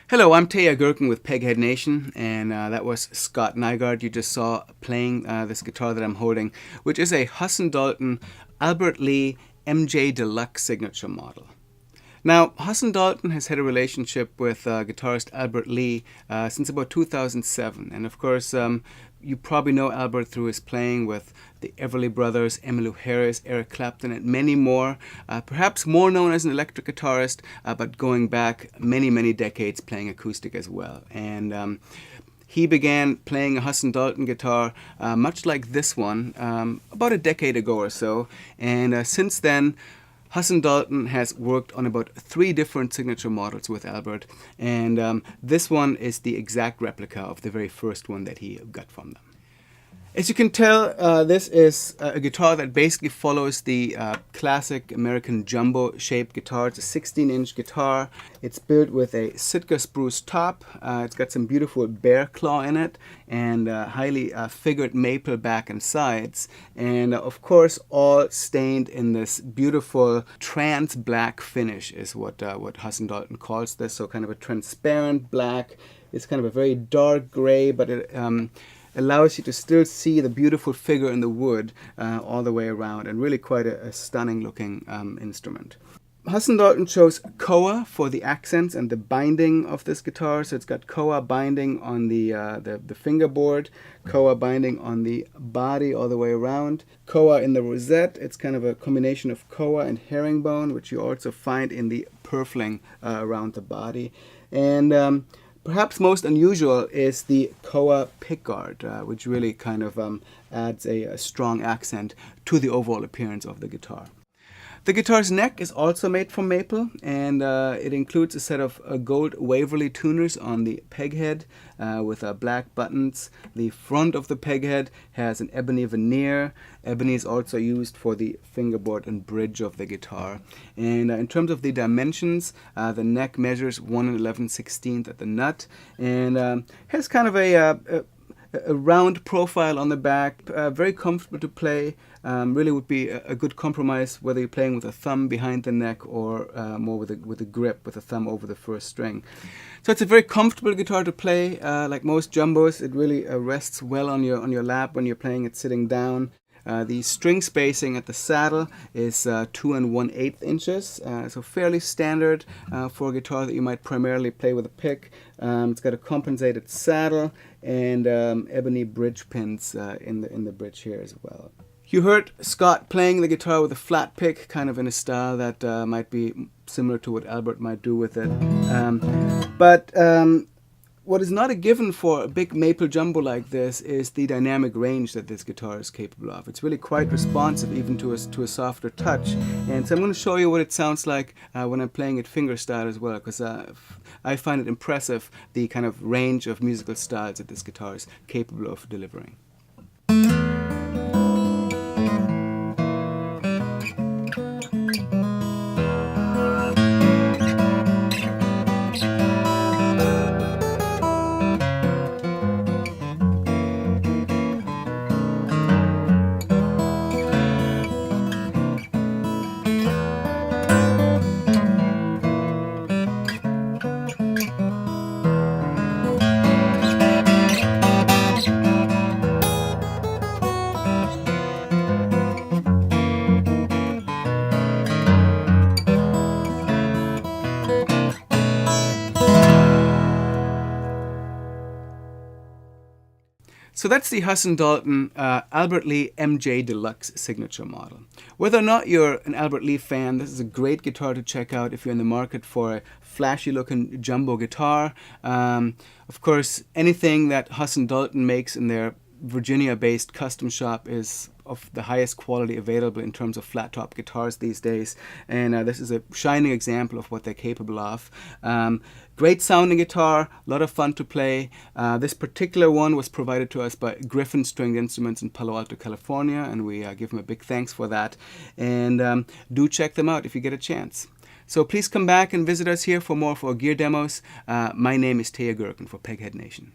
Hello, I'm Teja Gerken with Peghead Nation, and that was Scott Nygaard you just saw playing this guitar that I'm holding, which is a Huss and Dalton Albert Lee MJ Deluxe signature model. Now, Huss and Dalton has had a relationship with guitarist Albert Lee since about 2007, and of course, you probably know Albert through his playing with the Everly Brothers, Emmylou Harris, Eric Clapton, and many more. Perhaps more known as an electric guitarist, but going back many, many decades playing acoustic as well. And he began playing a Huss and Dalton guitar, much like this one, about a decade ago or so. And since then, Huss and Dalton has worked on about 3 different signature models with Albert, and this one is the exact replica of the very first one that he got from them. As you can tell, this is a guitar that basically follows the classic American jumbo-shaped guitar. It's a 16-inch guitar. It's built with a Sitka spruce top. It's got some beautiful bear claw in it and highly figured maple back and sides. And of course, all stained in this beautiful trans black finish is what Huss and Dalton calls this. So kind of a transparent black. It's kind of a very dark gray, but it allows you to still see the beautiful figure in the wood all the way around, and really quite a stunning looking instrument. Huss and Dalton chose koa for the accents and the binding of this guitar. So it's got koa binding on the fingerboard, koa binding on the body all the way around, koa in the rosette. It's kind of a combination of koa and herringbone, which you also find in the purfling around the body. And perhaps most unusual is the koa pickguard, which really kind of adds a strong accent to the overall appearance of the guitar. The guitar's neck is also made from maple, and it includes a set of gold Waverly tuners on the peghead with black buttons. The front of the peghead has an ebony veneer. Ebony is also used for the fingerboard and bridge of the guitar. And in terms of the dimensions, the neck measures 1 11/16 at the nut, and has kind of a round profile on the back, very comfortable to play. Really would be a good compromise whether you're playing with a thumb behind the neck or more with a grip with a thumb over the first string. So it's a very comfortable guitar to play. Like most jumbos, it really rests well on your lap when you're playing it sitting down. The string spacing at the saddle is 2 1/8 inches, so fairly standard for a guitar that you might primarily play with a pick. It's got a compensated saddle and ebony bridge pins in the bridge here as well. You heard Scott playing the guitar with a flat pick, kind of in a style that might be similar to what Albert might do with it. But what is not a given for a big maple jumbo like this is the dynamic range that this guitar is capable of. It's really quite responsive even to a softer touch. And so I'm going to show you what it sounds like when I'm playing it fingerstyle as well, because I find it impressive, the kind of range of musical styles that this guitar is capable of delivering. So that's the Huss and Dalton Albert Lee MJ Deluxe signature model. Whether or not you're an Albert Lee fan, this is a great guitar to check out if you're in the market for a flashy looking jumbo guitar. Of course, anything that Huss and Dalton makes in their Virginia-based custom shop is of the highest quality available in terms of flat top guitars these days, and this is a shining example of what they're capable of. Great sounding guitar, a lot of fun to play. This particular one was provided to us by Griffin Stringed Instruments in Palo Alto, California, and we give them a big thanks for that. And do check them out if you get a chance. So please come back and visit us here for more of our gear demos. My name is Teja Gerken for Peghead Nation.